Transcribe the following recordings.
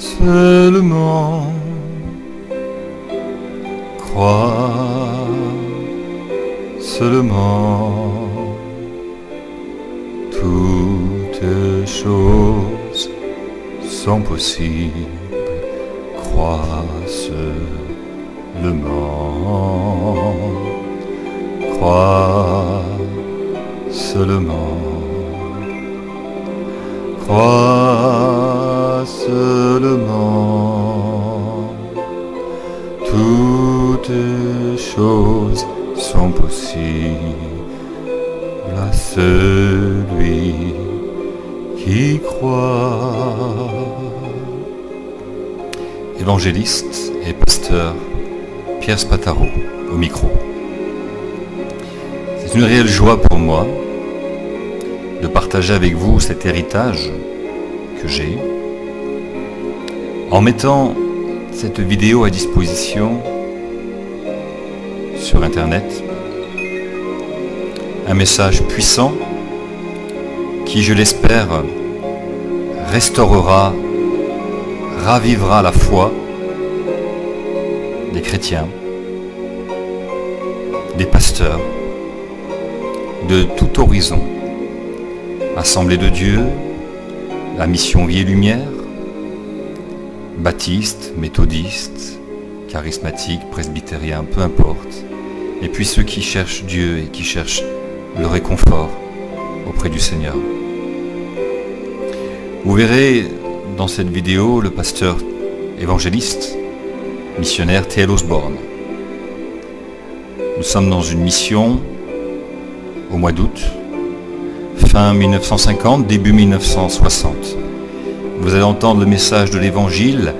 seulement. Crois seulement. Toutes choses sont possibles. Crois seulement. Crois seulement. Crois seulement. Toutes choses sont possibles à celui qui croit. Évangéliste et pasteur Pierre Spataro au micro. C'est une réelle joie pour moi de partager avec vous cet héritage que j'ai en mettant cette vidéo à disposition sur Internet. Un message puissant qui, je l'espère, restaurera, ravivera la foi des chrétiens, des pasteurs, de tout horizon. Assemblée de Dieu, la mission Vie et Lumière, baptistes, méthodistes, charismatiques, presbytériens, peu importe. Et puis ceux qui cherchent Dieu et qui cherchent le réconfort auprès du Seigneur. Vous verrez dans cette vidéo le pasteur évangéliste, missionnaire T.L. Osborne. Nous sommes dans une mission au mois d'août, fin 1950, début 1960. Vous allez entendre le message de l'Évangile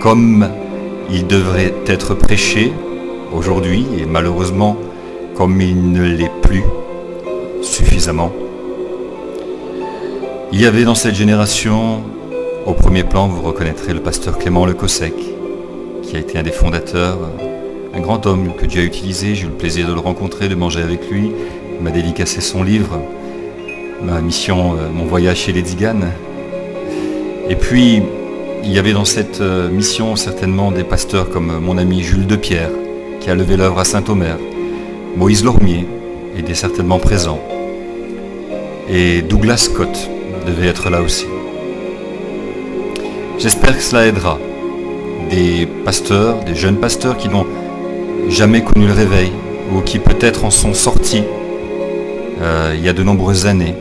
comme il devrait être prêché aujourd'hui, et malheureusement comme il ne l'est plus suffisamment. Il y avait dans cette génération, au premier plan, vous reconnaîtrez le pasteur Clément Le Cossec, qui a été un des fondateurs, un grand homme que Dieu a utilisé. J'ai eu le plaisir de le rencontrer, de manger avec lui. Il m'a dédicacé son livre, ma mission, mon voyage chez les Tziganes. Et puis, il y avait dans cette mission certainement des pasteurs comme mon ami Jules Depierre, qui a levé l'œuvre à Saint-Omer. Moïse Lormier était certainement présent. Et Douglas Scott devait être là aussi. J'espère que cela aidera des pasteurs, des jeunes pasteurs qui n'ont jamais connu le réveil ou qui peut-être en sont sortis il y a de nombreuses années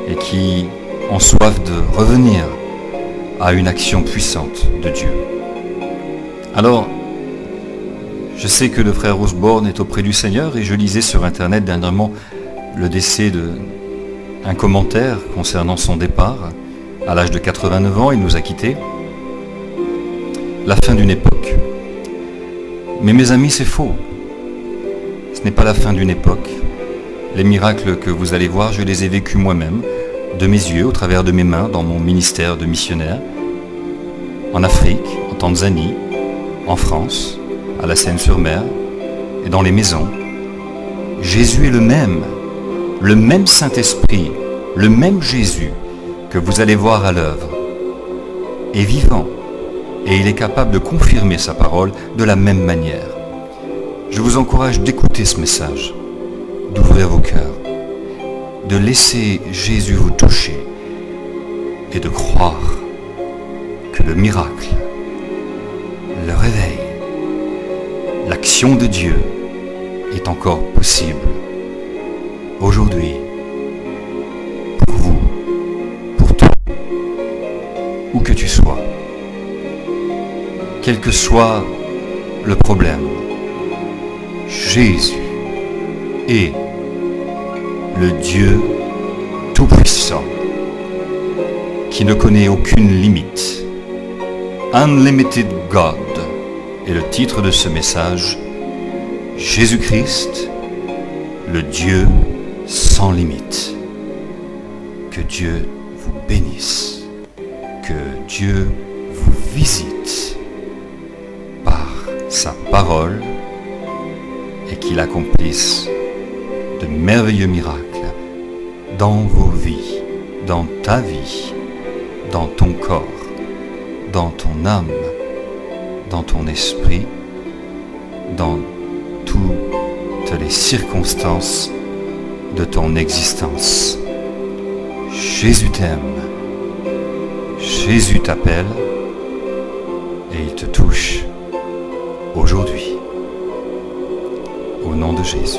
et qui ont soif de revenir à une action puissante de Dieu. Alors, je sais que le frère Osborne est auprès du Seigneur et je lisais sur Internet dernièrement le décès d'un commentaire concernant son départ. À l'âge de 89 ans, il nous a quittés. La fin d'une époque. Mais mes amis, c'est faux. Ce n'est pas la fin d'une époque. Les miracles que vous allez voir, je les ai vécus moi-même, de mes yeux, au travers de mes mains, dans mon ministère de missionnaire, en Afrique, en Tanzanie, en France, à la Seine-sur-Mer et dans les maisons. Jésus est le même Saint-Esprit, le même Jésus que vous allez voir à l'œuvre, est vivant et il est capable de confirmer sa parole de la même manière. Je vous encourage d'écouter ce message, d'ouvrir vos cœurs, de laisser Jésus vous toucher et de croire que le miracle, le réveil, l'action de Dieu est encore possible aujourd'hui, pour vous, pour toi, où que tu sois, quel que soit le problème. Jésus est le Dieu Tout-Puissant qui ne connaît aucune limite. Unlimited God est le titre de ce message. Jésus-Christ, le Dieu sans limite. Que Dieu vous bénisse, que Dieu vous visite par sa parole et qu'il accomplisse de merveilleux miracles dans vos vies, dans ta vie, dans ton corps, dans ton âme, dans ton esprit, dans toutes les circonstances de ton existence. Jésus t'aime, Jésus t'appelle et il te touche aujourd'hui. Au nom de Jésus.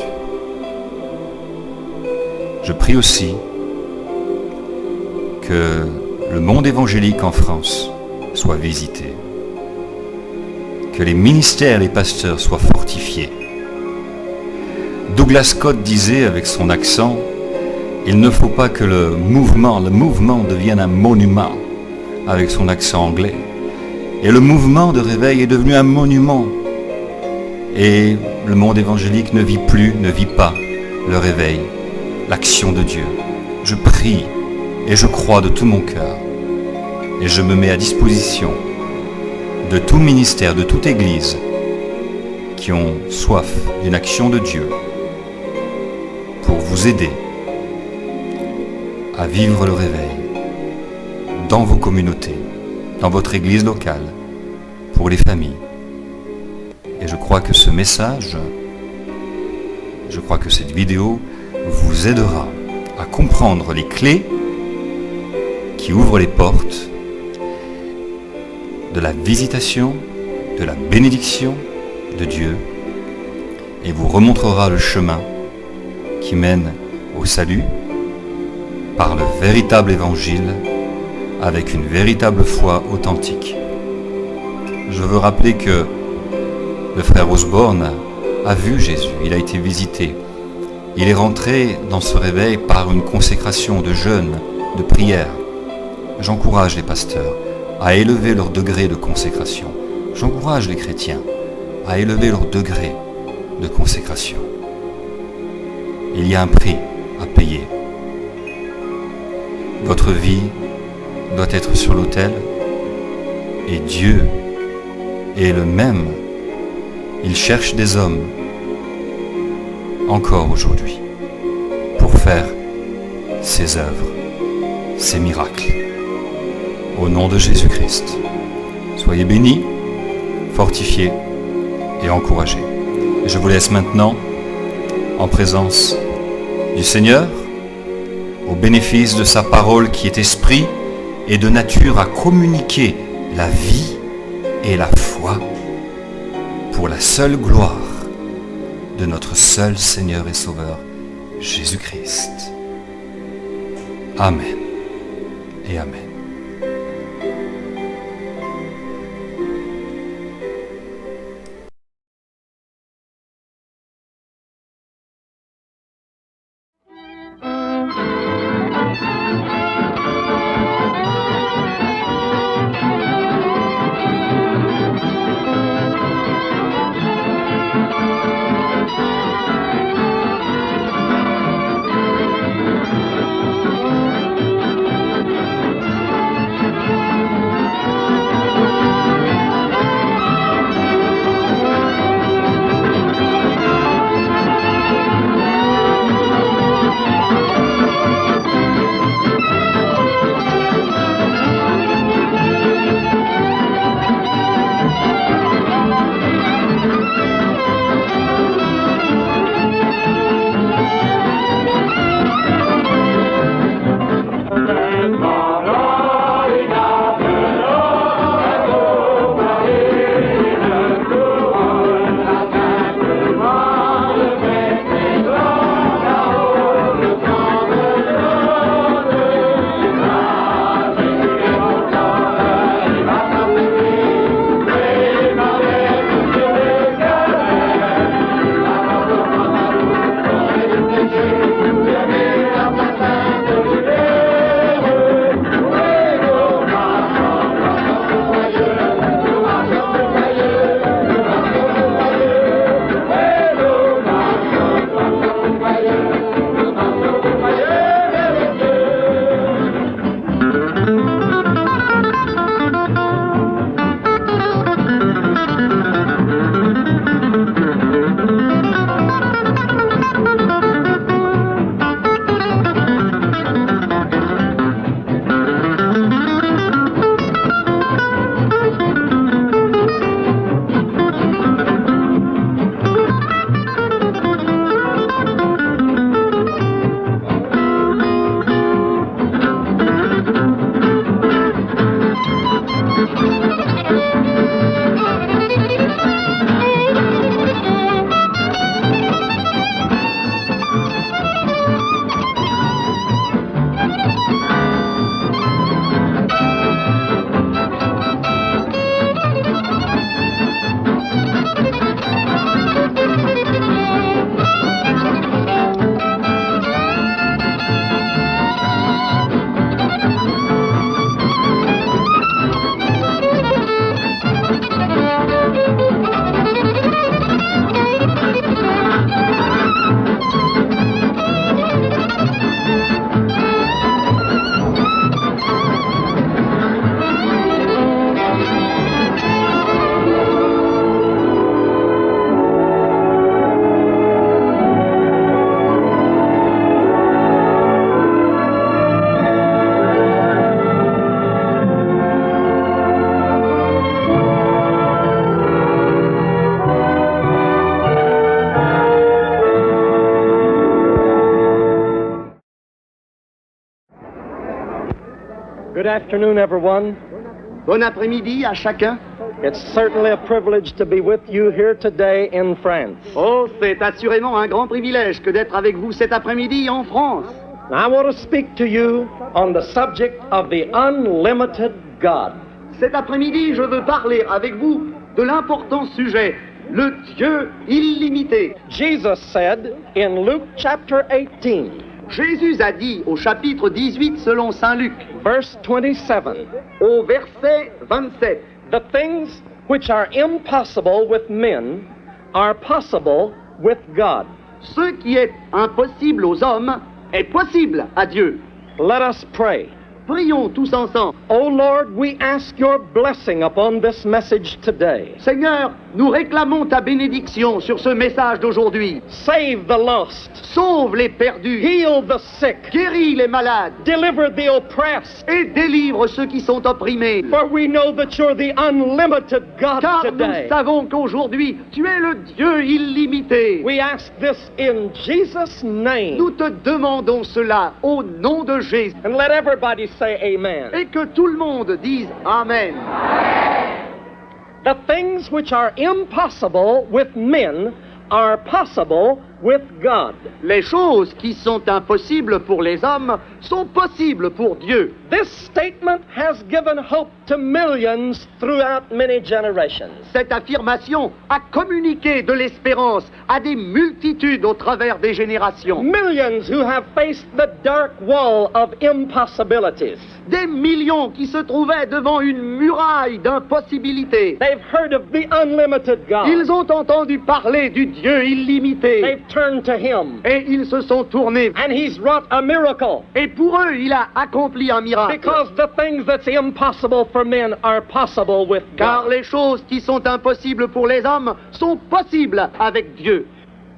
Je prie aussi que le monde évangélique en France soit visité, que les ministères, les pasteurs soient fortifiés. Douglas Scott disait avec son accent, il ne faut pas que le mouvement devienne un monument, avec son accent anglais. Et le mouvement de réveil est devenu un monument. Et le monde évangélique ne vit pas le réveil, l'action de Dieu. Je prie et je crois de tout mon cœur. Et je me mets à disposition de tout ministère, de toute église qui ont soif d'une action de Dieu pour vous aider à vivre le réveil dans vos communautés, dans votre église locale, pour les familles. Et je crois que ce message, je crois que cette vidéo vous aidera à comprendre les clés qui ouvrent les portes de la visitation, de la bénédiction de Dieu et vous remontrera le chemin qui mène au salut par le véritable évangile avec une véritable foi authentique. Je veux rappeler que le frère Osborne a vu Jésus, il a été visité. Il est rentré dans ce réveil par une consécration de jeûne, de prière. J'encourage les pasteurs à élever leur degré de consécration. J'encourage les chrétiens à élever leur degré de consécration. Il y a un prix à payer. Votre vie doit être sur l'autel et Dieu est le même. Il cherche des hommes encore aujourd'hui pour faire ses œuvres, ses miracles. Au nom de Jésus-Christ, soyez bénis, fortifiés et encouragés. Et je vous laisse maintenant en présence du Seigneur, au bénéfice de sa parole qui est esprit et de nature à communiquer la vie et la foi pour la seule gloire de notre seul Seigneur et Sauveur, Jésus-Christ. Amen et Amen. afternoon, everyone. Bon après-midi à chacun. It's certainly a privilege to be with you here today in France. Oh, c'est assurément un grand privilège que d'être avec vous cet après-midi en France. I want to speak to you on the subject of the unlimited God. Cet après-midi, je veux parler avec vous de l'important sujet, le Dieu illimité. Jesus said in Luke chapter 18, Jésus a dit au chapitre 18 selon saint Luc, verse 27, au verset 27, the things which are impossible with men are possible with God. Ce qui est impossible aux hommes est possible à Dieu. Let us pray. Prions tous ensemble. O Lord, we ask your blessing upon this message today. Seigneur, nous réclamons ta bénédiction sur ce message d'aujourd'hui. Save the lost. Sauve les perdus. Heal the sick. Guéris les malades. Deliver the oppressed. Et délivre ceux qui sont opprimés. For we know that you're the unlimited God Car today. nous savons qu'aujourd'hui, tu es le Dieu illimité. We ask this in Jesus' name. Nous te demandons cela au nom de Jésus. And let everybody say amen. Et que tout le monde dise Amen. The things which are impossible with men are possible with God. Les choses qui sont impossibles pour les hommes sont possibles pour Dieu. This statement has given hope to millions throughout many generations. Cette affirmation a communiqué de l'espérance à des multitudes au travers des générations. Millions who have faced the dark wall of impossibilities. Des millions qui se trouvaient devant une muraille d'impossibilités. They've heard of the unlimited God. Ils ont entendu parler du Dieu illimité. They've turned to Him. Et ils se sont tournés. And He's wrought a miracle. Et pour eux, il a accompli un miracle. Because the things that's impossible for men are possible with Car God. les choses qui sont impossibles pour les hommes sont possibles avec Dieu.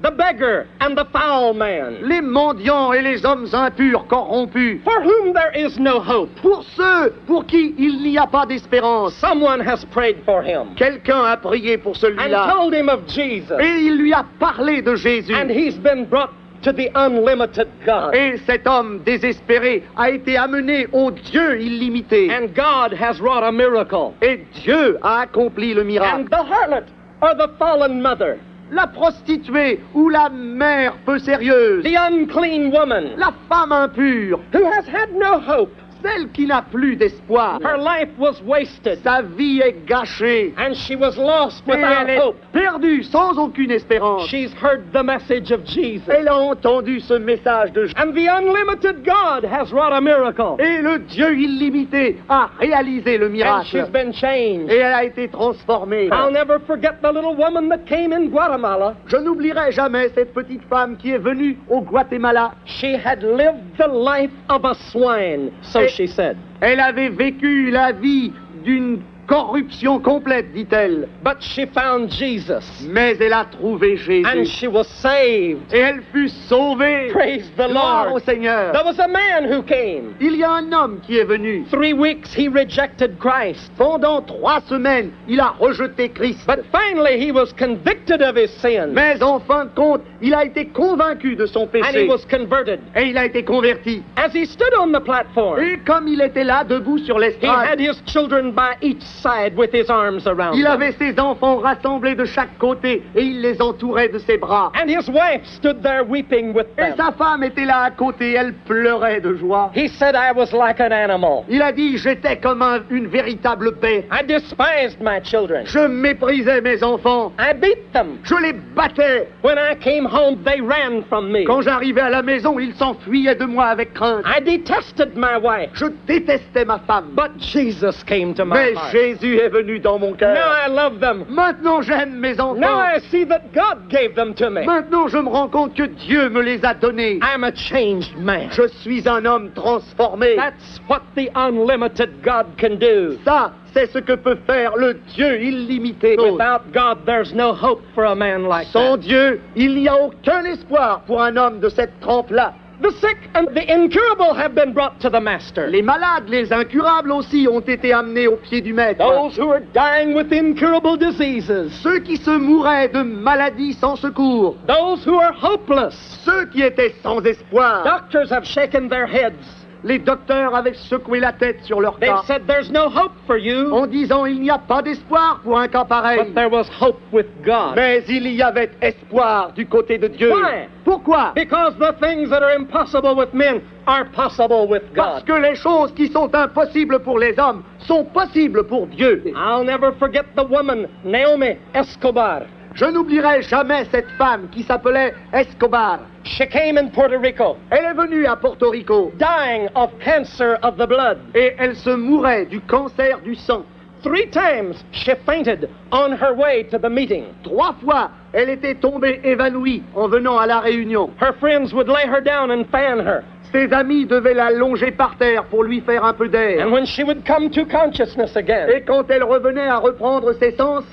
The beggar and the foul man, Les mendiants et les hommes impurs, corrompus, for whom there is no hope. pour ceux pour qui il n'y a pas d'espérance. Someone has prayed for him Quelqu'un a prié pour and celui-là told him of Jesus. et il lui a parlé de Jésus. And he's been brought to the unlimited God. Et cet homme désespéré a été amené au Dieu illimité. And God has wrought a miracle. Et Dieu a accompli le And miracle. the harlot, or the fallen mother, La prostituée ou la mère peu sérieuse, the unclean woman, la femme impure, who has had no hope, celle qui n'a plus d'espoir. her life was wasted, Sa vie est gâchée. and she was lost Et without elle est hope. perdue, sans aucune espérance. She's heard the message of Jesus. Elle a entendu ce message de Jésus. And the unlimited God has wrought a miracle. Et le Dieu illimité a réalisé le And she's miracle. been changed. Et elle a été transformée. I'll never forget the little woman that came in Guatemala. Je n'oublierai jamais cette petite femme qui est venue au Guatemala. She had lived the life of a swine, so she said. Elle avait vécu la vie d'une corruption complète, dit-elle. But she found Jesus. Mais elle a trouvé And Jésus. she was saved. Et elle fut sauvée. Praise the Gloire au Lord. Seigneur. There was a man who came. Il y a un homme qui est venu. 3 weeks he rejected Christ. Pendant 3 semaines, il a rejeté Christ. But finally he was convicted of his sin. Mais en fin de compte, il a été convaincu de son And he péché. was converted. Et il a été converti. As he stood on the platform, Et comme il était là, debout sur he l'estrade, had his children by each side with his arms around il them. avait ses enfants rassemblés de chaque côté et il les entourait de ses bras. And his wife stood there weeping with Et them. sa femme était là à côté, elle pleurait de joie. He said, I was like an animal. Il a dit, j'étais comme une véritable bête. I despised my children. Je méprisais mes enfants. I beat them. Je les battais. When I came home, they ran from me. Quand j'arrivais à la maison, ils s'enfuyaient de moi avec crainte. I detested my wife. Je détestais ma femme. But Jesus came to my Mais heart. Jésus est venu dans mon Now cœur. I love them. Maintenant, j'aime mes Now enfants. I see that God gave them to me. Maintenant, je me rends compte que Dieu me les a donnés. I'm a changed man. Je suis un homme transformé. That's what the unlimited God can do. Ça, c'est ce que peut faire le Dieu illimité. Without God, there's no hope for a man like Sans that. Dieu, il n'y a aucun espoir pour un homme de cette trempe-là. The sick and the incurable have been brought to the Master. Les malades, les incurables aussi ont été amenés au pied du Maître. Those who are dying with incurable diseases. Ceux qui se mouraient de maladies sans secours. Those who are hopeless. Ceux qui étaient sans espoir. Doctors have shaken their heads. les docteurs avaient secoué la tête sur leur They cas said, there's no hope for you. en disant il n'y a pas d'espoir pour un cas pareil. But there was hope with God. Mais il y avait espoir du côté de Dieu. Why? Pourquoi? Because the things that are impossible with men are possible with Parce God. que les choses qui sont impossibles pour les hommes sont possibles pour Dieu. I'll never forget the woman, Naomi Escobar. Je n'oublierai jamais cette femme qui s'appelait Escobar. She came in Puerto Rico, Elle est venue à Porto Rico dying of cancer of the blood. et elle se mourait du cancer du sang. 3 times she fainted on her way to the meeting. 3 fois, elle était tombée évanouie en venant à la réunion. Her friends would lay her down and fan her. Ses amis devaient la longer par terre pour lui faire un peu d'air. And when she would come to consciousness again, Et quand elle revenait à reprendre ses sens,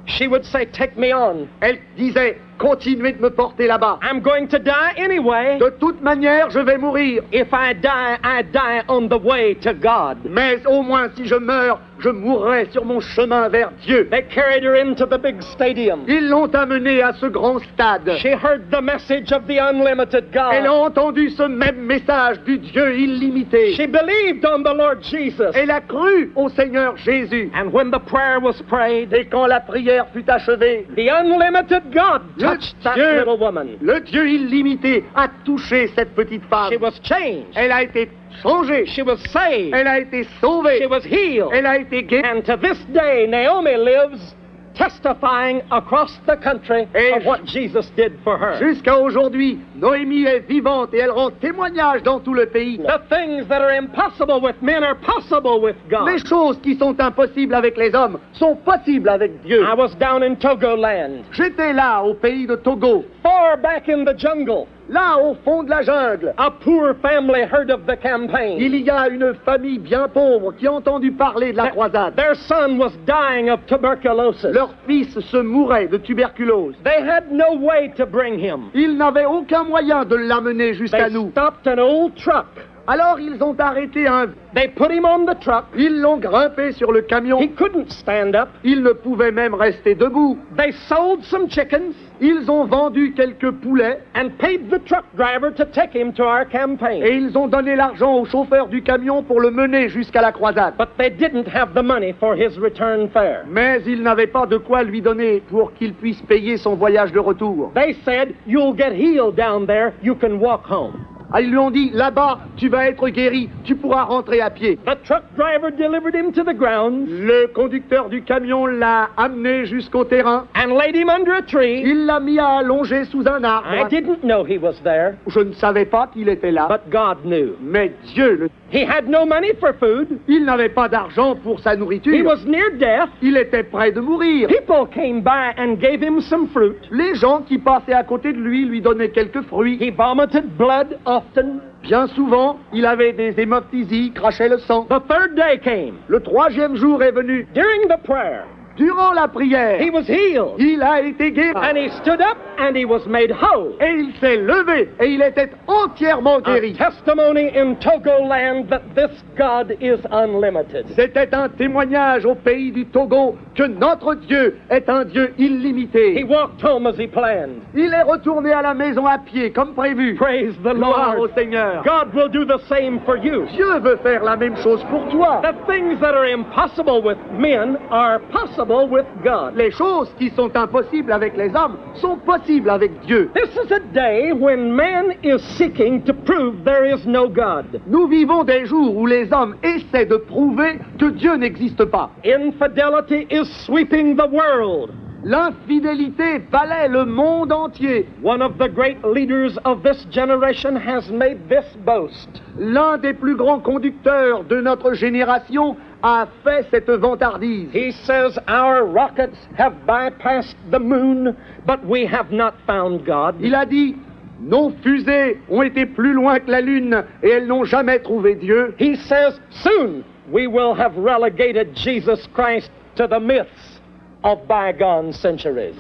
she would say, take me on. elle disait « Continuez de me porter là-bas. I'm going to die anyway. De toute manière, je vais mourir. If I die on the way to God. Mais au moins, si je meurs, je mourrai sur mon chemin vers Dieu. » They carried her into the big stadium. Ils l'ont amenée à ce grand stade. She heard the message of the unlimited Elle a God. entendu ce même message du Dieu illimité. She believed on the Lord Jesus. Elle a cru au Seigneur Jésus. And when the prayer was prayed, Et quand la prière fut achevée, the unlimited God touched that Dieu, little woman. le Dieu illimité a touché cette petite femme. She was changed. Elle a été changée. She was saved. Elle a été sauvée. She was healed. Elle a été guérie. And to this day, Naomi lives testifying across the country Et of what Jesus did for her. Jusqu'à aujourd'hui, Noémie est vivante et elle rend témoignage dans tout le pays. The things that are impossible with men are possible with God. Les choses qui sont impossibles avec les hommes sont possibles avec Dieu. I was down in Togoland, J'étais là, au pays de Togo, far back in the jungle. là, au fond de la jungle. A poor family heard of the campaign. Il y a une famille bien pauvre qui a entendu parler de la croisade. Their son was dying of tuberculosis. Leur fils se mourait de tuberculose. They had no way to bring him. Ils n'avaient aucun moyen de l'amener jusqu'à They nous. stopped an old truck. Alors ils ont arrêté un... They put him on the truck. Ils l'ont grimpé sur le camion. He couldn't stand up. Il ne pouvait même rester debout. They sold some chickens Ils ont vendu quelques poulets and paid the truck driver to take him to our campaign. et ils ont donné l'argent au chauffeur du camion pour le mener jusqu'à la croisade. But they didn't have the money for his return fare. Mais ils n'avaient pas de quoi lui donner pour qu'il puisse payer son voyage de retour. They said, you'll get healed down there, you can walk home. Ils lui ont dit, là-bas, tu vas être guéri, tu pourras rentrer à pied. The truck driver delivered him to the ground Le conducteur du camion l'a amené jusqu'au terrain. and laid him under a tree. Il l'a mis à allonger sous un I arbre. didn't know he was there, Je ne savais pas qu'il était là. but God knew. Mais Dieu, He had no money for food. il n'avait pas d'argent pour sa He nourriture. was near death. Il était près de mourir. People came by and gave him some fruit. Les gens qui passaient à côté de lui donnaient quelques fruits. He vomited blood often. Bien souvent, il avait des hémoptysies, crachait le sang. The third day came. Le 3e jour est venu. During the prayer, Durant la prière, he was healed. il a été guéri. And he stood up and he was made whole. Et il s'est levé et il était entièrement A guéri. testimony in Togoland that this God is unlimited. C'était un témoignage au pays du Togo que notre Dieu est un Dieu He illimité. walked home as he planned. Il est retourné à la maison à pied comme prévu. Praise the Gloire au Lord. Seigneur. God will do the same for you. Dieu veut faire la même chose pour toi. The things that are impossible with men are possible with God. Les choses qui sont impossibles avec les hommes sont possibles avec Dieu. This is a day when man is seeking to prove there is no God. Nous vivons des jours où les hommes essaient de prouver que Dieu n'existe pas. Infidelity is sweeping the world. L'infidélité balaie le monde entier. One of the great leaders of this generation has made this boast. L'un des plus grands conducteurs de notre génération a fait cette vantardise. He says our rockets have bypassed the moon, but we have not found God. Il a dit, nos fusées ont été plus loin que la Lune et elles n'ont jamais trouvé Dieu. He says soon we will have relegated Jesus Christ to the myths of bygone centuries.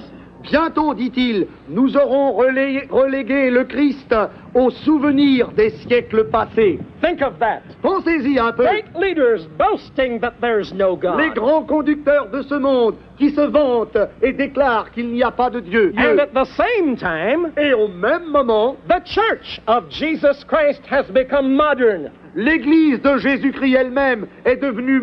Bientôt, dit-il, nous aurons relégué le Christ au souvenir des siècles passés. Think of that. Pensez-y un peu. Great leaders boasting that there's no God. Les grands conducteurs de ce monde qui se vantent et déclarent qu'il n'y a pas de Dieu. And at the same time, Et au même moment, the church of Jesus Christ has become modern. l'Église de Jésus-Christ elle-même est devenue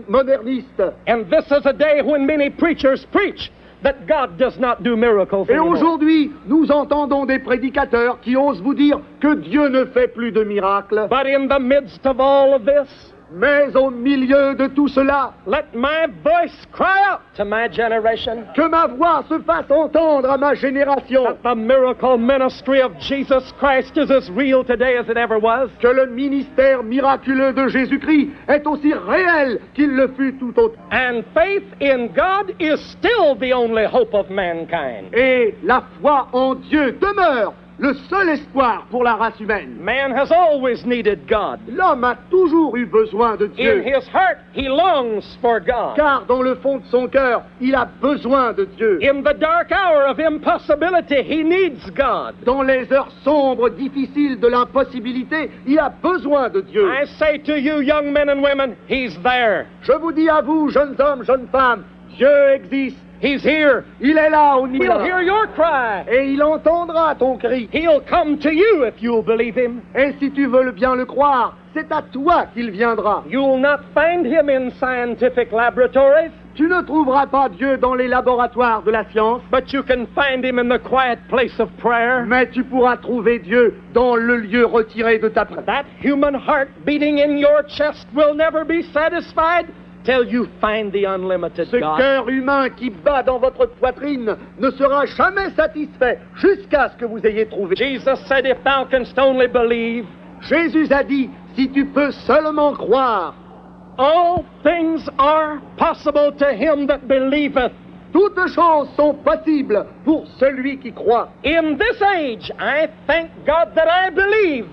moderniste. And this is a day when many preachers preach that God does not do miracles Et anymore. aujourd'hui, nous entendons des prédicateurs qui osent vous dire que Dieu ne fait plus de miracles. But in the midst of all of this, Mais au milieu de tout cela, let my voice cry out to my generation que ma voix se fasse entendre à ma génération, that the miracle ministry of Jesus Christ is as real today as it ever was. que le ministère miraculeux de Jésus-Christ est aussi réel qu'il le fut tout autant. And faith in God is still the only hope of mankind. Et la foi en Dieu demeure le seul espoir pour la race humaine. Man has always needed God. L'homme a toujours eu besoin de In Dieu, his heart, he longs for God. car dans le fond de son cœur, il a besoin de Dieu. In the dark hour of impossibility, he needs God. Dans les heures sombres, difficiles de l'impossibilité, il a besoin de Dieu. I say to you, young men and women, he's there. Je vous dis à vous, jeunes hommes, jeunes femmes, Dieu existe. He's here. Il est là au He'll niveau. hear your cry. Et il entendra ton cri. He'll come to you if you'll believe him. Et si tu veux bien le croire, c'est à toi qu'il viendra. You'll not find him in scientific laboratories, Tu ne trouveras pas Dieu dans les laboratoires de la science, but you can find him in the quiet place of prayer. mais tu pourras trouver Dieu dans le lieu retiré de ta prière. That human heart beating in your chest will never be satisfied till you find the unlimited Ce God. cœur humain qui bat dans votre poitrine ne sera jamais satisfait jusqu'à ce que vous ayez trouvé. Jesus said, if thou canst only believe, Jésus a dit, si tu peux seulement croire, all things are possible to him that believeth. toutes choses sont possibles pour celui qui croit. In this age, I thank God that I believe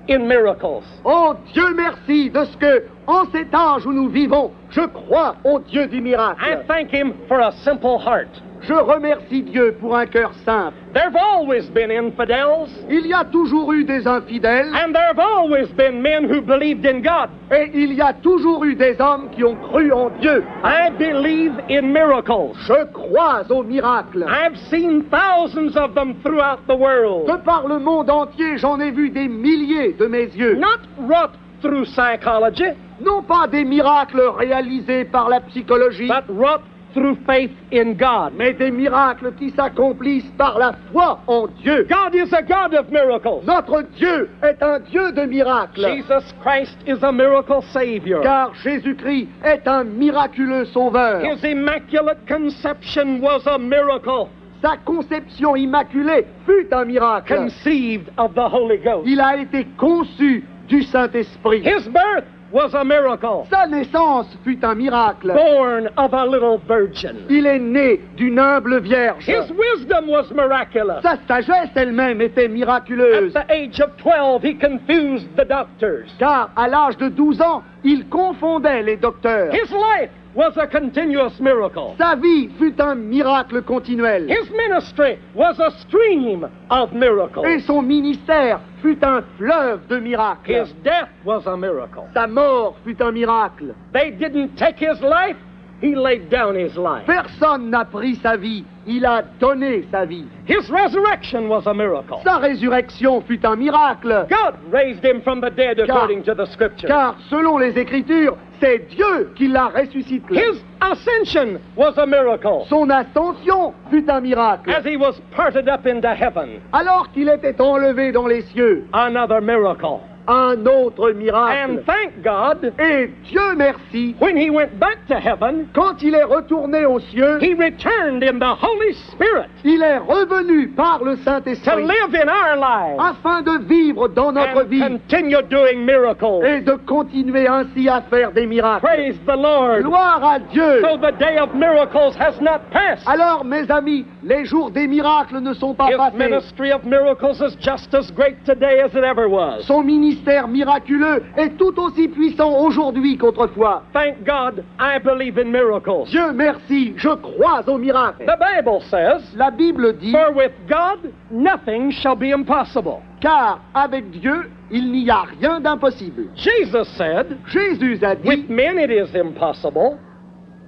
in miracles. Oh Dieu merci de ce que, en cet âge où nous vivons, je crois au Dieu du I miracle. thank him for a simple heart. Je remercie Dieu pour un cœur simple. There have always been infidels, Il y a toujours eu des infidèles and there have always been men who believed in God. et il y a toujours eu des hommes qui ont cru en Dieu. I believe in miracles. Je crois aux miracles. I've seen thousands of them throughout the world. De par le monde entier, j'en ai vu des milliers de mes yeux. Not wrought through psychology, Non pas des miracles réalisés par la psychologie, but wrought through faith in God. mais des miracles qui s'accomplissent par la foi en Dieu. God is a God of miracles. Notre Dieu est un Dieu de miracles, Jesus Christ is a miracle Savior. car Jésus-Christ est un miraculeux sauveur. His immaculate conception was a miracle, Sa conception immaculée fut un miracle. conceived of the Holy Ghost. Il a été conçu du Saint-Esprit. His birth was a miracle, Sa naissance fut un miracle. born of a little virgin. Il est né d'une humble vierge. His wisdom was miraculous. Sa sagesse elle-même était At miraculeuse, the age of 12, he confused the doctors. car à l'âge de 12 ans, il confondait les docteurs. His life was a continuous miracle. Sa vie fut un miracle continuel. His ministry was a stream of miracles. Et son ministère fut un fleuve de miracles. His death was a miracle. Sa mort fut un miracle. They didn't take his life, he laid down his life. Personne n'a pris sa vie, il a donné sa vie. His resurrection was a miracle. Sa résurrection fut un miracle, God raised him from the dead according to the scripture. car selon les Écritures, c'est Dieu qui l'a ressuscité. His ascension was a miracle Son ascension fut un miracle. as he was parted up into heaven. Alors qu'il était enlevé dans les cieux, Another miracle. un autre And miracle. thank God, Et Dieu merci, when he went back to heaven, quand il est retourné aux cieux, he returned in the Holy Spirit il est revenu par le to Saint-Esprit live in our lives afin de vivre dans notre and vie continue doing miracles. et de continuer ainsi à faire des miracles. Praise the Lord. Gloire à Dieu. So the day of miracles has not passed. Alors, mes amis, Les jours des miracles ne sont pas His passés. ministry of miracles is just as great today as it ever was. Son ministère miraculeux est tout aussi puissant aujourd'hui qu'autrefois. Thank God, I believe in miracles. Dieu merci, je crois aux miracles. The Bible says, La Bible dit, for with God nothing shall be impossible. car avec Dieu, il n'y a rien d'impossible. Jesus said, Jésus a with dit, men it is impossible,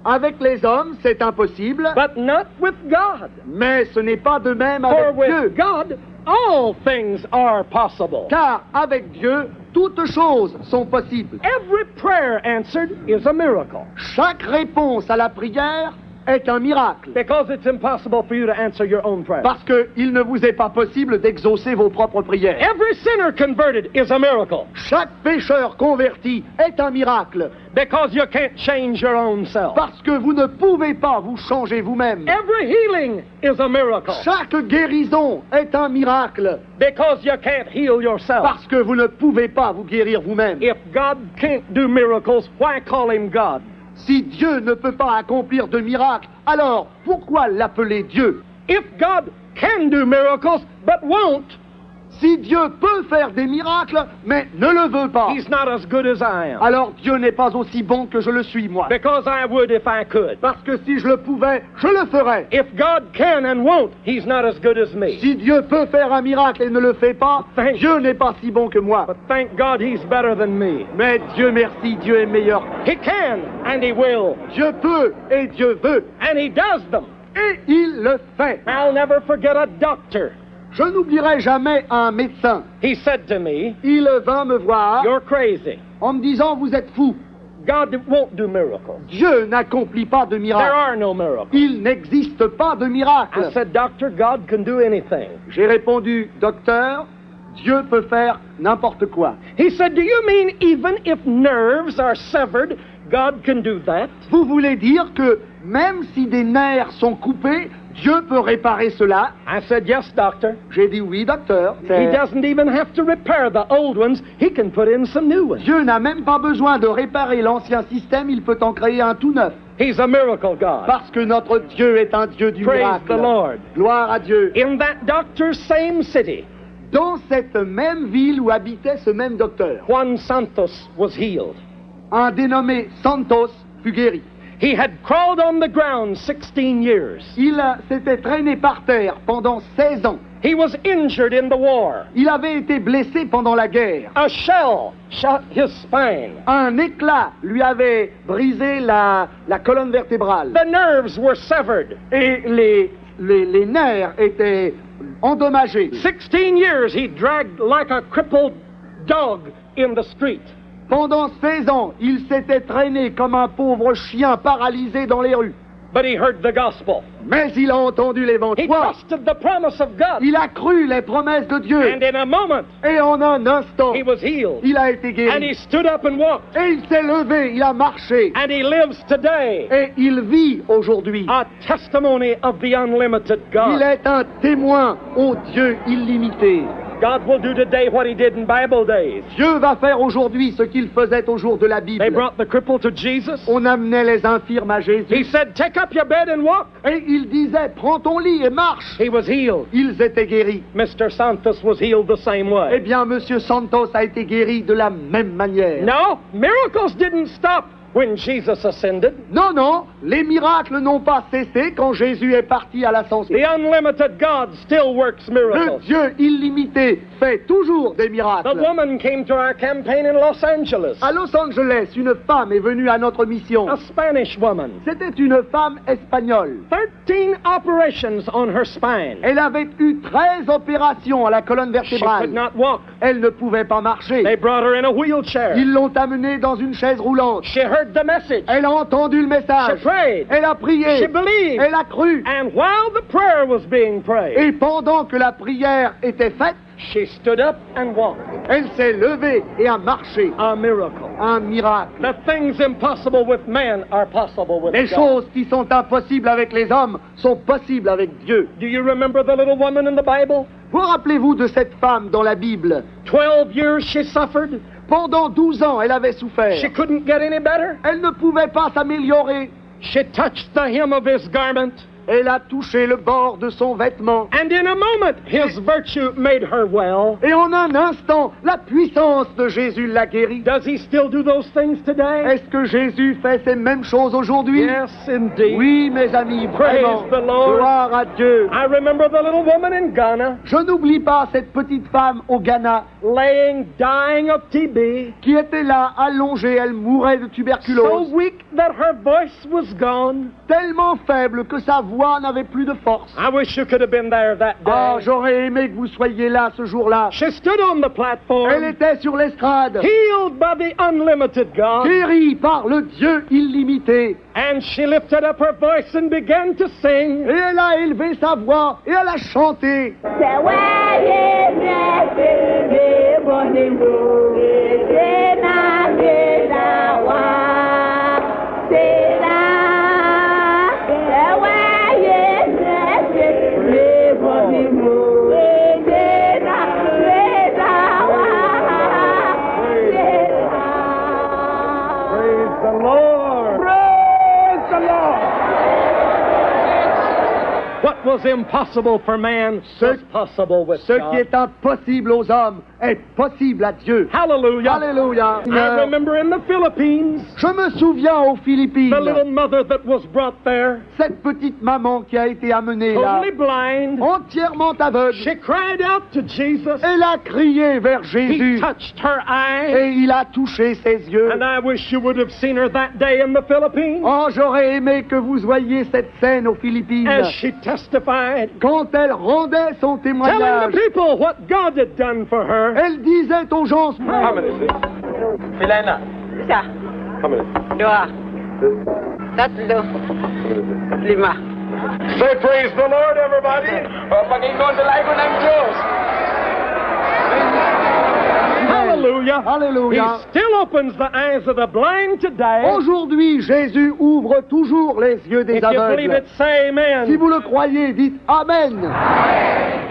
avec les hommes, c'est impossible, but not with God. mais ce n'est pas de même For avec Dieu. with God all things are possible. Car avec Dieu, toutes choses sont possibles. Every prayer answered is a miracle, Chaque réponse à la prière est un miracle. because it's impossible for you to answer your own prayer. Parce qu'il ne vous est pas possible d'exaucer vos propres prières. Every sinner converted is a miracle, Chaque pécheur converti est un miracle. because you can't change your own self. Parce que vous ne pouvez pas vous changer vous-même. Every healing is a miracle, Chaque guérison est un miracle. because you can't heal yourself. Parce que vous ne pouvez pas vous guérir vous-même. If God can't do miracles, why call him God? Si Dieu ne peut pas accomplir de miracles, alors pourquoi l'appeler Dieu? If God can do miracles but won't, Si Dieu peut faire des miracles, mais ne le veut pas, he's not as good as I am. alors Dieu n'est pas aussi bon que je le suis moi. Because I would if I could. Parce que si je le pouvais, je le ferais. If God can and won't, he's not as good as me. Si Dieu peut faire un miracle et ne le fait pas, Thank- Dieu n'est pas si bon que moi. But thank God he's better than me. Mais Dieu merci, Dieu est meilleur. He can and he will. Dieu peut et Dieu veut. And he does them. Et il le fait. I'll never forget a doctor. Je n'oublierai jamais un médecin. He said to me, Il vint me voir you're crazy. en me disant, vous êtes fou. God won't do miracles. Dieu n'accomplit pas de There miracles. are no miracles. Il n'existe pas de I miracles. said, Doctor, God can do anything. J'ai répondu, docteur, Dieu peut faire n'importe quoi. He said, do you mean even if nerves are severed, God can do that? Vous voulez dire que même si des nerfs sont coupés, Dieu peut réparer cela? I said, yes, doctor. J'ai dit oui, docteur. He doesn't even have to repair the old ones. He can put in some new ones. Dieu n'a même pas besoin de réparer l'ancien système, il peut en créer un tout neuf. He's a miracle God. Parce que notre Dieu est un Dieu du Praise miracle. the Lord. Gloire à Dieu. In that doctor's same city, Dans cette même ville où habitait ce même docteur, Juan Santos was healed. un dénommé Santos fut guéri. He had crawled on the ground 16 years. Il s'était traîné par terre pendant 16 ans. He was injured in the war. Il avait été blessé pendant la guerre. A shell shot his spine. Un éclat lui avait brisé la colonne vertébrale. The nerves were severed. Et les nerfs étaient endommagés. 16 years he dragged like a crippled dog in the street. Pendant 16 ans, il s'était traîné comme un pauvre chien paralysé dans les rues. But he heard the gospel. Mais il a entendu He l'évangile. trusted the promise of God. Il a cru les promesses de Dieu. And in a moment, Et en un instant, he was healed. il a été And guéri. he stood up and walked. Et il s'est levé, il a marché. And he lives today. Et il vit aujourd'hui. A testimony of the unlimited Il God. est un témoin au Dieu illimité. God will do today what he did in Bible days. Dieu va faire aujourd'hui ce qu'il faisait au jour de la They Bible. brought the cripple to Jesus. On amenait les infirmes à Jésus. He said, take up your bed and walk. Et il disait, prends ton lit et marche. He was healed. Ils étaient guéris. Mr. Santos was healed the same Eh way. bien, Monsieur Santos a été guéri de la même manière. No, miracles didn't stop when Jesus ascended. Non, non, les miracles n'ont pas cessé quand Jésus est parti à l'ascension. The unlimited God still works Le miracles. Dieu illimité fait toujours des The miracles. woman came to our campaign in Los Angeles. À Los Angeles, une femme est venue à notre mission. A Spanish woman. C'était une femme espagnole. 13 operations on her spine. Elle avait eu 13 opérations à la colonne She could vertébrale. not walk. Elle ne pouvait pas marcher. They brought her in a wheelchair. Ils l'ont amenée dans une chaise roulante. She heard the message. Elle a entendu le She message. prayed. Elle a prié. She believed. Elle a cru. And while the prayer was being prayed, Et pendant que la prière était faite, she stood up and walked. elle s'est levée et a marché. A miracle. Un miracle. The things impossible with man are possible with Les God. choses qui sont impossibles avec les hommes sont possibles avec Dieu. Do you remember the little woman in the Bible? Vous rappelez-vous de cette femme dans la Bible? 12 years she suffered. Pendant 12 ans, elle avait souffert. She couldn't get any better. Elle ne pouvait pas s'améliorer. She touched the hem of his garment. Elle a touché le bord de son vêtement. And in a moment, his virtue made her well. Et en un instant, la puissance de Jésus l'a guérie. Does he still do those things today? Est-ce que Jésus fait ces mêmes choses aujourd'hui? Yes, indeed. Oui, mes amis, Praise vraiment. the Lord. Gloire à Dieu. I remember the little woman in Ghana Je n'oublie pas cette petite femme au Ghana dying of TB, qui était là, allongée, elle mourait de so tuberculose, weak that her voice was gone. tellement faible que sa voix n'avait plus de force. I wish you could have been there that Ah, day. j'aurais aimé que vous soyez là ce jour-là. She stood on the Elle platform, était sur l'estrade, healed by the unlimited God, guérie par le Dieu illimité. and she lifted up her voice and began to sing. Et elle a élevé sa voix et elle a chanté. Praise the Lord. Praise the Lord. What was impossible for man was possible with Ce qui God. est impossible aux hommes est possible à Dieu. Hallelujah. Alléluia. I remember in the Philippines, Je me souviens aux Philippines, the little mother that was brought there, cette petite maman qui a été amenée là, totally blind. entièrement aveugle. She cried out to Jesus. Elle a crié vers He Jésus touched her eye. et il a touché ses yeux. And I wish you would have seen her that day in the Philippines Oh, j'aurais aimé que vous voyiez cette scène aux Philippines as she testified, quand elle rendait son telling témoignage. the people what God had done for her. Elle disait aux gens, Filena. Isa, dua, tatlo, lima. Say praise the Lord, everybody. Hallelujah. Alléluia. He still opens the eyes of the blind today. Aujourd'hui, Jésus ouvre toujours les yeux des If you believe aveugles. it, say amen. Si vous le croyez, dites Amen.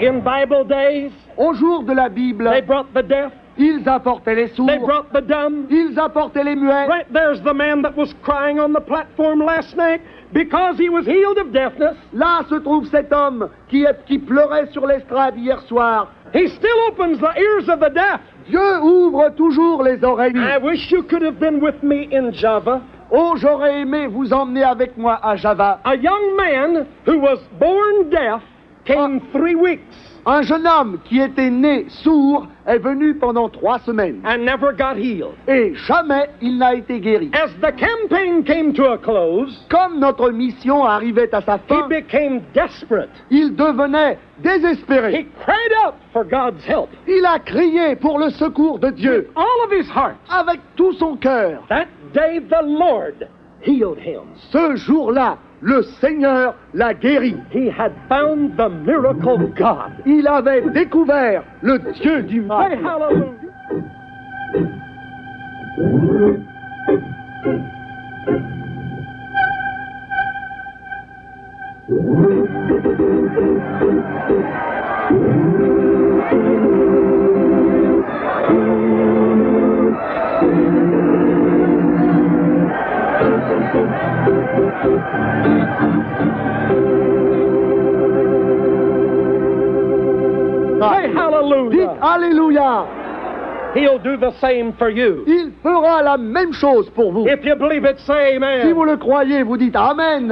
In Bible days, Au jour de la Bible, they brought the deaf, ils apportaient les they sourds, brought the dumb. ils apportaient les muets. Right there's the man that was crying on the platform last night because he was healed of deafness. Là se trouve cet homme qui pleurait sur l'estrade hier soir. He still opens the ears of the deaf. Dieu ouvre toujours les oreilles. I wish you could have been with me in Java. Oh, j'aurais aimé vous emmener avec moi à Java. A young man who was born deaf came 3 weeks Un jeune homme qui était né sourd est venu pendant 3 semaines. and never got healed. Et jamais il n'a été guéri. As the campaign came to a close, Comme notre mission arrivait à sa he fin, became desperate. il devenait désespéré. He cried out for God's help. Il a crié pour le secours de Dieu All of his heart. avec tout son cœur. That day the Lord healed him. Ce jour-là, le Seigneur l'a guéri. He had found the miracle God. Il avait découvert le Dieu du Say miracle. hallelujah. Say Dites hallelujah. Alléluia. He'll do the same for you. Il fera la même chose pour vous. If you believe it, say Si vous amen. le croyez, vous dites Amen.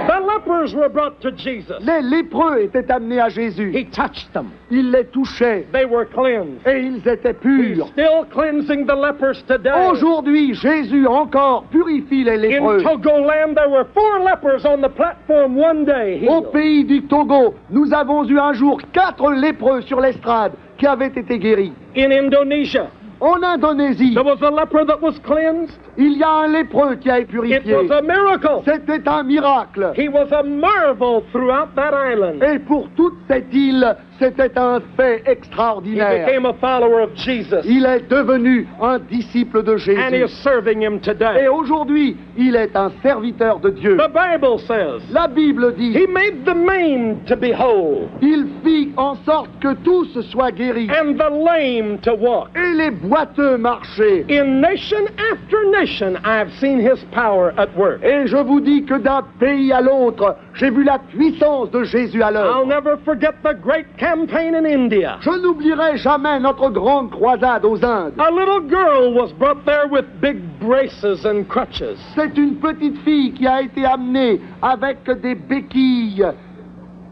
The lepers were brought to Jesus. Les lépreux étaient amenés à Jésus. He touched them. Il les touchait They were cleansed. et ils étaient He's purs. still cleansing the lepers today. Aujourd'hui, Jésus encore purifie les In lépreux. Togoland, there were 4 lepers on the platform one day. Au healed. pays du Togo, nous avons eu un jour 4 lépreux sur l'estrade qui avaient été guéris. In Indonesia, En Indonésie, there was a leper that was cleansed. il y a un lépreux qui a été It purifié. was a miracle. C'était un miracle. He was a marvel throughout that island. Et pour toute cette île, C'était un fait He extraordinaire. became a follower of Jesus. Il est devenu un disciple de And he is Jésus. serving him Et today. aujourd'hui, il est un serviteur de Dieu. The Bible says La Bible dit, he made the maimed to be whole il fit en sorte que tous soient guéris and the lame to walk. et les boiteux marchaient. In nation after nation, I've seen his power at work. Et je vous dis que d'un pays à l'autre, j'ai vu la puissance de Jésus à I'll l'œuvre. never forget the great campaign in India. Je n'oublierai jamais notre grande croisade aux Indes. A little girl was brought there with big braces and crutches. C'est une petite fille qui a été amenée avec des béquilles.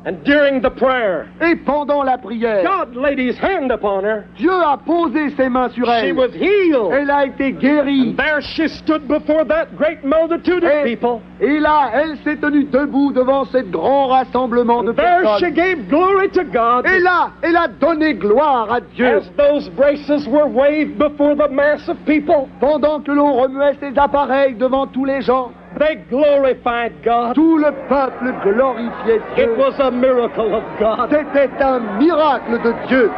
And during the prayer, Et pendant la prière, God laid his hand upon her. Dieu a posé ses mains sur She elle. was healed. Elle a été guérie. And there she stood before that great multitude of Et, people. et là, elle s'est tenue debout devant ce grand rassemblement de There she personnes. gave glory to God Et là, elle a donné gloire à Dieu. as those braces were waved before the mass of people. Pendant que l'on remuait ses appareils devant tous les gens, They glorified God. tout le peuple glorifiait It Dieu. was a miracle of God. C'était un miracle de Dieu.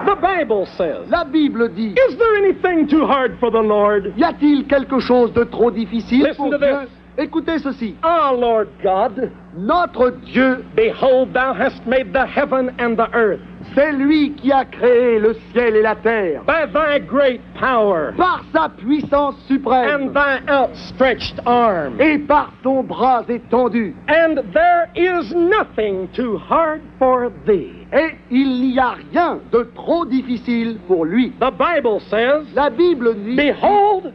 The Bible says, La Bible dit, is there anything too hard for the Lord? y a-t-il quelque chose de trop difficile Listen pour to Dieu? this. Écoutez ceci. Ah, Lord God, Notre Dieu, behold, thou hast made the heaven and the earth. c'est lui qui a créé le ciel et la terre. By thy great power Par sa puissance and suprême thy outstretched arm. et par son bras étendu. And there is nothing too hard for thee. Et il n'y a rien de trop difficile pour lui. The Bible says, La Bible dit, behold,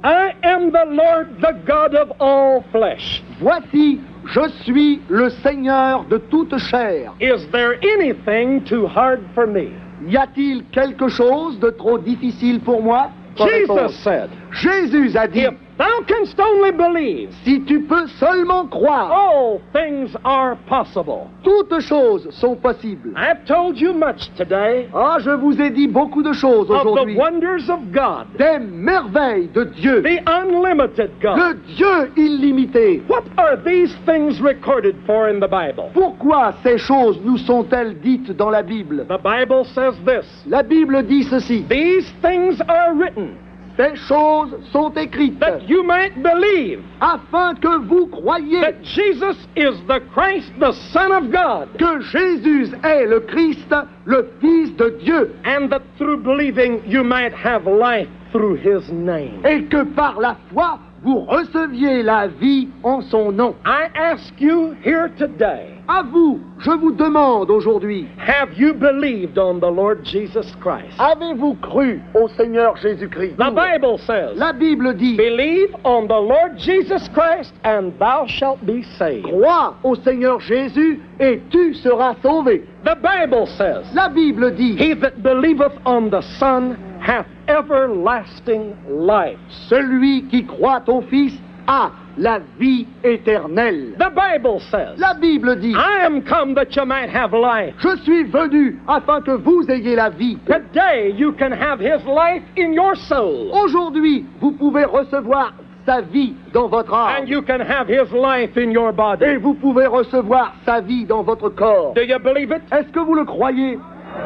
I am the Lord, the God of all flesh. voici, je suis le Seigneur de toute chair. Is there anything too hard for me? Y a-t-il quelque chose de trop difficile pour moi? Pas Jesus réponse. said, Jésus a dit, if thou canst only believe, si tu peux seulement croire, all things are possible. toutes choses sont possibles. I've told you much today Ah, je vous ai dit beaucoup de choses of the aujourd'hui. wonders of God, Des merveilles de Dieu. the unlimited God. Le Dieu illimité. What are these things recorded for in the Bible? Pourquoi ces choses nous sont-elles dites dans la Bible? The Bible says this, La Bible dit ceci. these things are written Ces choses sont écrites that you might believe afin que vous croyiez that Jesus is the Christ, the Son of God, que Jésus est le Christ, le Fils de Dieu, and that through believing you might have life through his name. et que par la foi vous receviez la vie en son nom. I ask you here today, À vous, je vous demande aujourd'hui, have you believed on the Lord Jesus Christ? avez-vous cru au Seigneur Jésus-Christ? The Bible says, La Bible dit, believe on the Lord Jesus Christ and thou shalt be saved. crois au Seigneur Jésus et tu seras sauvé. The Bible says, La Bible dit, he that believeth on the Son hath everlasting life. celui qui croit au Fils a la vie éternelle. The Bible says, La Bible dit, I am come that you might have life. je suis venu afin que vous ayez la vie. Today you can have his life in your soul. Aujourd'hui, vous pouvez recevoir sa vie dans votre âme. And you can have his life in your Et body. vous pouvez recevoir sa vie dans votre corps. Do you believe it? Est-ce que vous le croyez?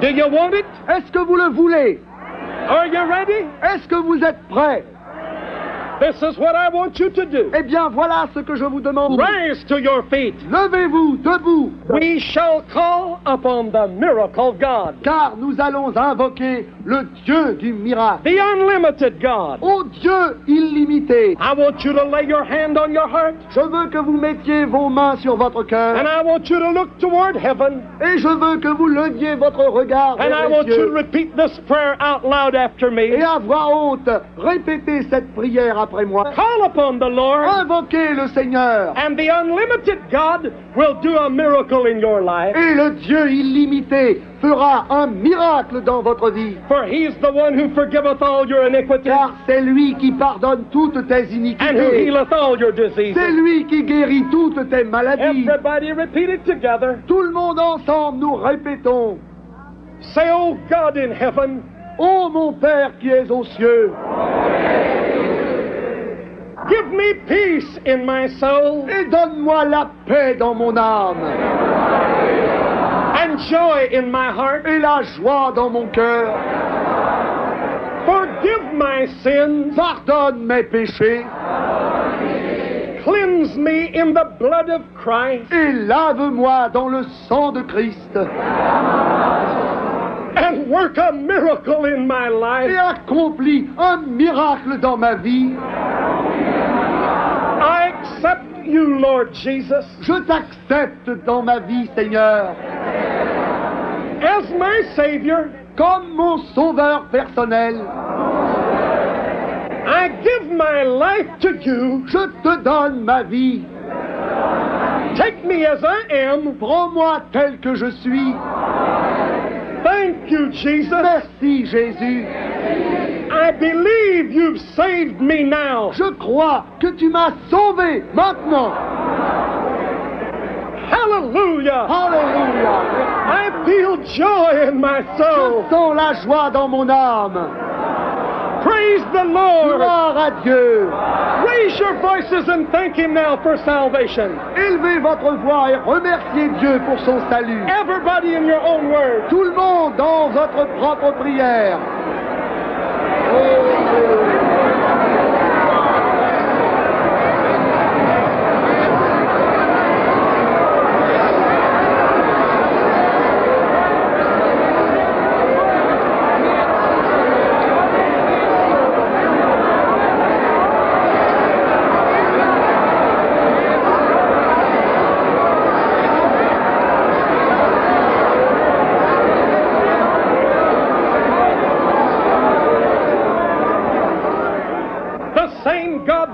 Do you want it? Est-ce que vous le voulez? Are you ready? Est-ce que vous êtes prêts? This is what I want you to do. Eh bien, voilà ce que je vous demande. Rise to your feet. Levez-vous debout, We shall call upon the miracle God, car nous allons invoquer le Dieu du miracle. the unlimited God. Ô Dieu illimité, I want you to lay your hand on your heart, je veux que vous mettiez vos mains sur votre and cœur, I want you to look toward heaven, et je veux que vous leviez votre regard and I vers want les you to cieux. repeat this prayer out loud after me. Et à voix haute, répétez cette prière après moi. Call upon the Lord, Invoquez le Seigneur, and the unlimited God will do a miracle in your life. et le Dieu illimité fera un miracle dans votre vie. For he's the one who forgiveth all your iniquities Car c'est lui qui pardonne toutes tes and who iniquités. healeth all your diseases. C'est lui qui guérit toutes tes maladies. Everybody repeat it together. Tout le monde ensemble, nous répétons. Say, oh God in heaven, Ô mon Père qui es aux cieux, Give me peace in my soul. Et donne-moi la paix dans mon âme. And joy in my heart. Et la joie dans mon cœur. Forgive my sins. Pardonne mes péchés. Cleanse me in the blood of Christ. Et lave-moi dans le sang de Christ. And work a miracle in my life. Et accomplis un miracle dans ma vie. I accept you, Lord Jesus. Je t'accepte dans ma vie, Seigneur. As my Savior. Comme mon sauveur personnel. I give my life to you. Je te donne ma vie. Take me as I am. Prends-moi tel que je suis. Thank you, Jesus. Merci, Jésus. I believe you've saved me now. Je crois que tu m'as sauvé maintenant. Hallelujah. Alléluia. I feel joy in my soul. Je sens la joie dans mon âme. Praise the Lord. Gloire à Dieu. Raise your voices and thank Him now for salvation. Élevez votre voix et remerciez Dieu pour son salut. Everybody in your own words. Tout le monde dans votre propre prière.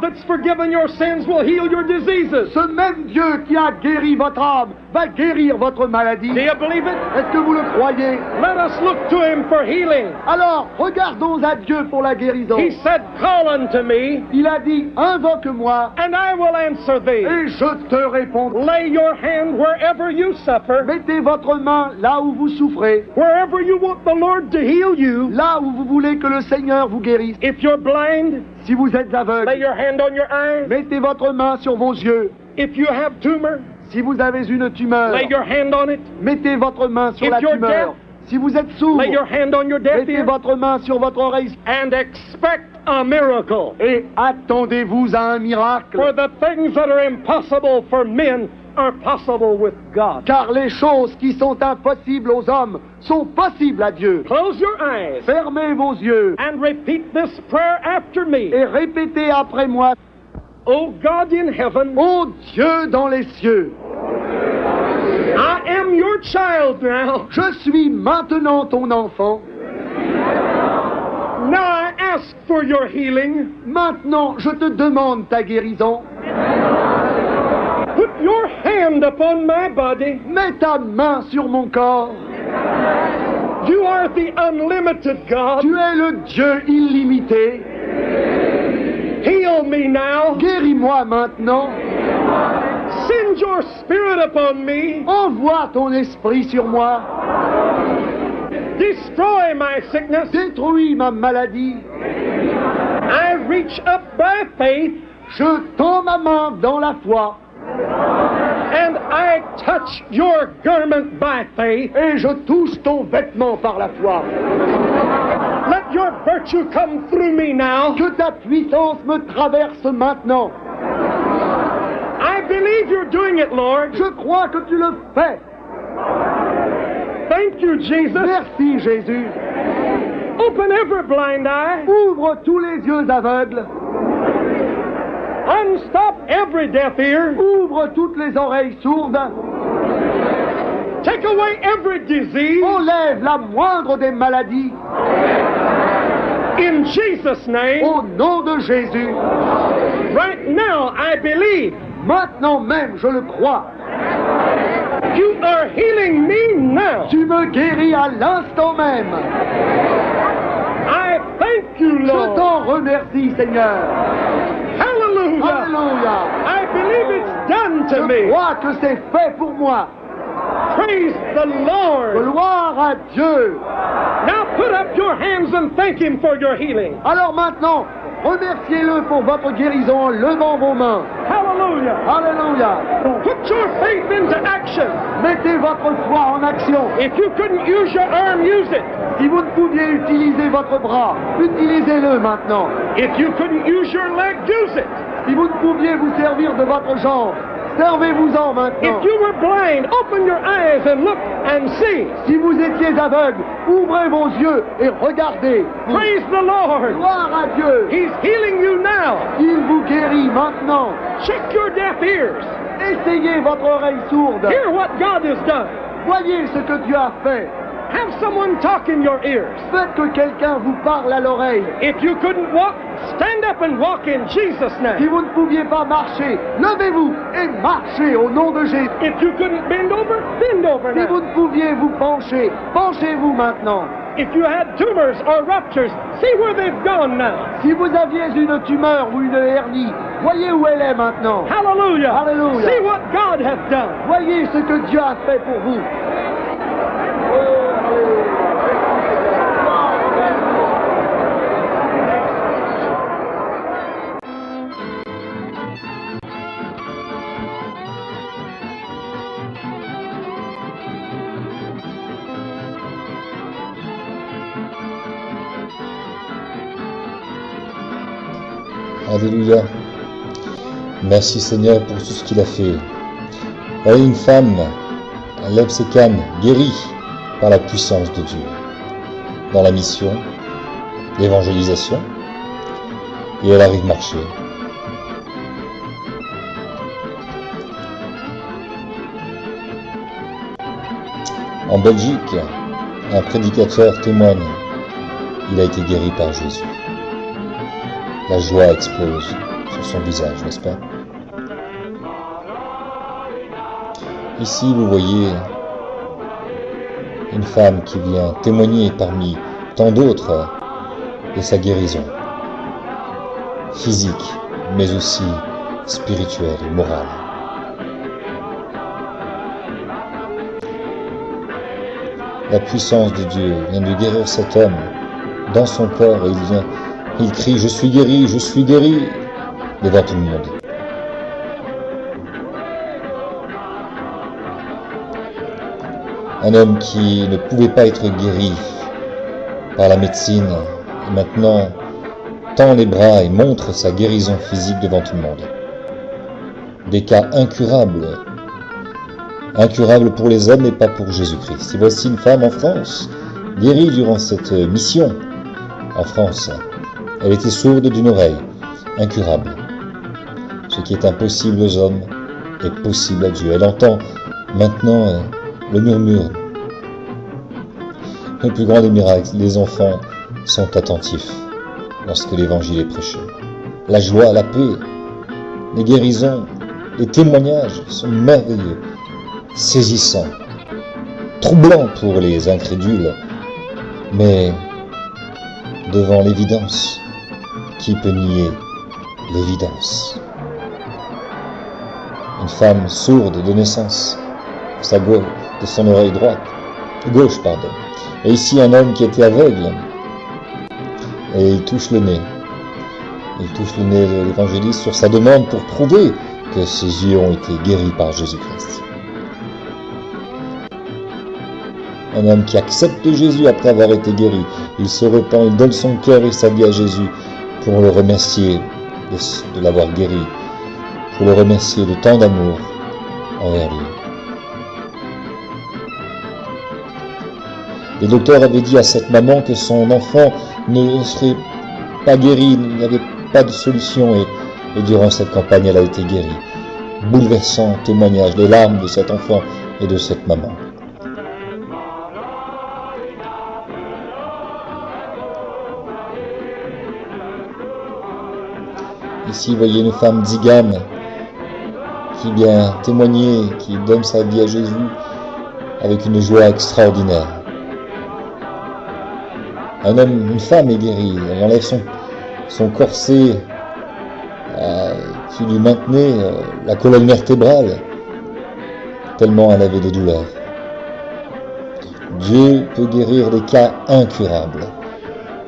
That's forgiven your sins will heal your diseases. Ce même Dieu qui a guéri votre âme va guérir votre maladie. Do you believe it? Est-ce que vous le croyez? Let us look to Him for healing. Alors, regardons à Dieu pour la guérison. He said, call unto me. Il a dit, invoque-moi. And I will answer thee. Et je te répondrai. Lay your hand wherever you suffer. Mettez votre main là où vous souffrez. Wherever you want the Lord to heal you. Là où vous voulez que le Seigneur vous guérisse. If you're blind, si vous êtes aveugle, lay your hand on your eyes. Mettez votre main sur vos yeux. If you have tumor, si vous avez une tumeur, lay your hand on it. Mettez votre main sur If la you're tumeur. deaf, si vous êtes sourd, lay your hand on your deaf mettez ear. votre main sur votre oreille. And expect a miracle. Et attendez-vous à un miracle. For the things that are impossible for men are possible with God. Car les choses qui sont impossibles aux hommes sont possibles à Dieu. Close your eyes. Fermez vos yeux. And repeat this prayer after me. Et répétez après moi. O God in heaven. Ô Dieu dans les cieux. I am your child now. Je suis maintenant ton enfant. Now I ask for your healing. Maintenant, je te demande ta guérison. Put your hand upon my body. Mets ta main sur mon corps. You are the unlimited God. Tu es le Dieu illimité. Heal me now. Guéris-moi maintenant. Send your spirit upon me. Envoie ton esprit sur moi. Destroy my sickness. Détruis ma maladie. I reach up by faith. Je tends ma main dans la foi. And I touch your garment by faith. Et je touche ton vêtement par la foi. Let your virtue come through me now. Que ta puissance me traverse maintenant. I believe you're doing it, Lord. Je crois que tu le fais. Thank you, Jesus. Merci, Jésus. Open every blind eye. Ouvre tous les yeux aveugles. Unstop every deaf ear. Ouvre toutes les oreilles sourdes. Take away every disease. Enlève la moindre des maladies. In Jesus' name. Au nom de Jésus. Right now, I believe. Maintenant même, je le crois. You are healing me now. Tu me guéris à l'instant même. I thank you, Lord. Je t'en remercie, Seigneur. Hallelujah. Alléluia. I believe it's done to Je me. crois que c'est fait pour moi. Praise the Lord. Gloire à Dieu. Now put up your hands and thank Him for your healing. Alors maintenant, Remerciez-le pour votre guérison en levant vos mains. Hallelujah. Alléluia. Put your faith into action. Mettez votre foi en action. If you couldn't use your arm, use it. Si vous ne pouviez utiliser votre bras, utilisez-le maintenant. If you couldn't use your leg, use it. Si vous ne pouviez vous servir de votre jambe, servez-vous-en maintenant. If you were blind, open your eyes and look and see. Si vous étiez aveugle, ouvrez vos yeux et regardez. Praise the Lord. Gloire à Dieu. He's healing you now. Il vous guérit maintenant. Check your deaf ears. Essayez votre oreille sourde. Hear what God has done. Voyez ce que Dieu a fait. Have someone talk in your ears. Faites que quelqu'un vous parle à l'oreille. If you couldn't walk, stand up and walk in Jesus' Si name. vous ne pouviez pas marcher, levez-vous et marchez au nom de Jésus. If you couldn't bend over Si vous now. ne pouviez vous pencher, penchez-vous maintenant. If you had tumors or ruptures, see where they've gone now. Si vous aviez une tumeur ou une hernie, voyez où elle est maintenant. Hallelujah. Hallelujah. See what God has done. Voyez ce que Dieu a fait pour vous. Alléluia. Merci Seigneur pour tout ce qu'il a fait. Voyez une femme, lève ses cannes, guérie par la puissance de Dieu. Dans la mission, l'évangélisation, et elle arrive marcher. En Belgique, un prédicateur témoigne, il a été guéri par Jésus. La joie explose sur son visage, n'est-ce pas? Ici, vous voyez une femme qui vient témoigner parmi tant d'autres de sa guérison, physique, mais aussi spirituelle et morale. La puissance de Dieu vient de guérir cet homme dans son corps et il crie « Je suis guéri, devant tout le monde. Un homme qui ne pouvait pas être guéri par la médecine, et maintenant tend les bras et montre sa guérison physique devant tout le monde. Des cas incurables pour les hommes et pas pour Jésus-Christ. Et voici une femme en France, guérie durant cette mission. En France, elle était sourde d'une oreille, incurable. Ce qui est impossible aux hommes est possible à Dieu. Elle entend maintenant le murmure. Le plus grand des miracles, les enfants sont attentifs lorsque l'évangile est prêché. La joie, la paix, les guérisons, les témoignages sont merveilleux, saisissants, troublants pour les incrédules, mais devant l'évidence, qui peut nier l'évidence? Une femme sourde de naissance, de son oreille gauche. Et ici un homme qui était aveugle, et il touche le nez. Il touche le nez de l'évangéliste sur sa demande pour prouver que ses yeux ont été guéris par Jésus-Christ. Un homme qui accepte Jésus après avoir été guéri. Il se repent, il donne son cœur et sa vie à Jésus pour le remercier de l'avoir guéri, pour le remercier de tant d'amour envers lui. Les docteurs avaient dit à cette maman que son enfant ne serait pas guéri, il n'y avait pas de solution et durant cette campagne, elle a été guérie. Bouleversant témoignage, les larmes de cet enfant et de cette maman. Ici, vous voyez une femme tzigane qui vient témoigner, qui donne sa vie à Jésus avec une joie extraordinaire. Un homme, une femme est guérie, elle enlève son corset qui lui maintenait la colonne vertébrale, tellement elle avait de douleurs. Dieu peut guérir des cas incurables.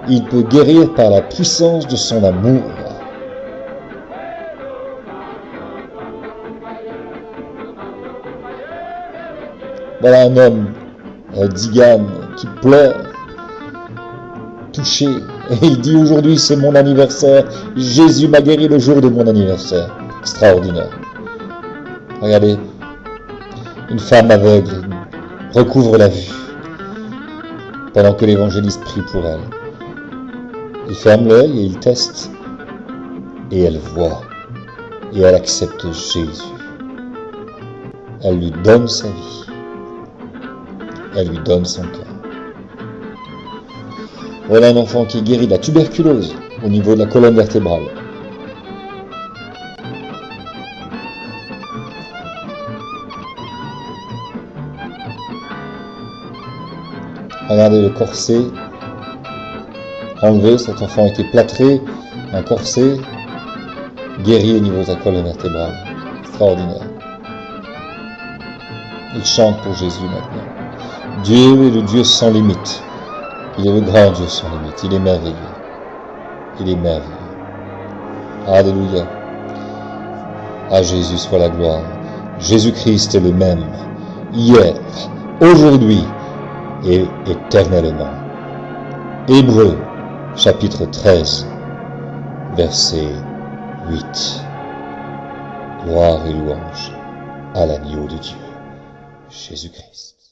il peut guérir par la puissance de son amour. Voilà un homme, Digan, qui pleure, touché, et il dit aujourd'hui c'est mon anniversaire, Jésus m'a guéri le jour de mon anniversaire. Extraordinaire. Regardez, une femme aveugle recouvre la vue pendant que l'évangéliste prie pour elle. Il ferme l'œil et il teste, et elle voit, et elle accepte Jésus. Elle lui donne sa vie. Elle lui donne son cœur. Voilà un enfant qui est guéri de la tuberculose au niveau de la colonne vertébrale. Regardez le corset enlevé, cet enfant a été plâtré, un corset guéri au niveau de la colonne vertébrale. Extraordinaire. Il chante pour Jésus maintenant. Dieu est le Dieu sans limite. Il est le grand Dieu sans limite. Il est merveilleux. Il est merveilleux. Alléluia. À Jésus soit la gloire. Jésus-Christ est le même, hier, aujourd'hui et éternellement. Hébreux, chapitre 13, verset 8. Gloire et louange à l'agneau de Dieu, Jésus-Christ.